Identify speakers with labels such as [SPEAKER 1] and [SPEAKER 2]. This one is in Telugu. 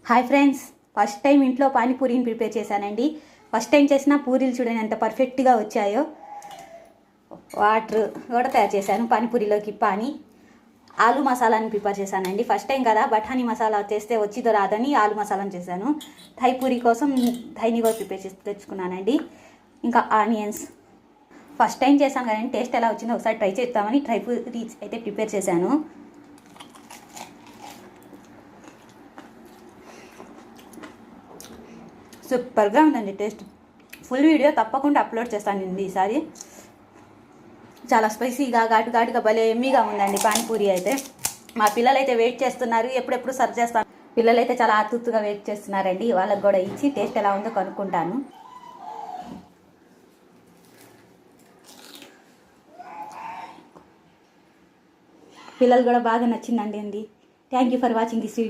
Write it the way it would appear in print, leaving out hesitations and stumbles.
[SPEAKER 1] హాయ్ ఫ్రెండ్స్, ఫస్ట్ టైం ఇంట్లో పానీపూరిని ప్రిపేర్ చేశానండి. ఫస్ట్ టైం చేసిన పూరీలు చూడండి ఎంత పర్ఫెక్ట్గా వచ్చాయో. వాటర్ కూడా తయారు చేశాను పానీపూరిలోకి. ఆలు మసాలాని ప్రిపేర్ చేశానండి. ఫస్ట్ టైం కదా, బఠానీ మసాలా చేస్తే వచ్చిదో రాదని ఆలు మసాలాని చేశాను. థై పూరి కోసం థైని కూడా ప్రిపేర్ చేసి తెచ్చుకున్నానండి. ఇంకా ఆనియన్స్. ఫస్ట్ టైం చేశాను కదండి, టేస్ట్ ఎలా వచ్చిందో ఒకసారి ట్రై చేద్దామని థై పూరి అయితే ప్రిపేర్ చేశాను. సూపర్గా ఉందండి టేస్ట్. ఫుల్ వీడియో తప్పకుండా అప్లోడ్ చేస్తానండి ఈసారి. చాలా స్పైసీగా ఘాటుగా భలే ఎమ్మీగా ఉందండి పానీపూరి అయితే. మా పిల్లలైతే వెయిట్ చేస్తున్నారు, ఎప్పుడెప్పుడు సర్వ్ చేస్తాను. పిల్లలైతే చాలా ఆతృతగా వెయిట్ చేస్తున్నారండి. వాళ్ళకి కూడా ఇచ్చి టేస్ట్ ఎలా ఉందో కనుక్కుంటాను. పిల్లలు కూడా బాగా నచ్చిందండి. Thank you for watching this video.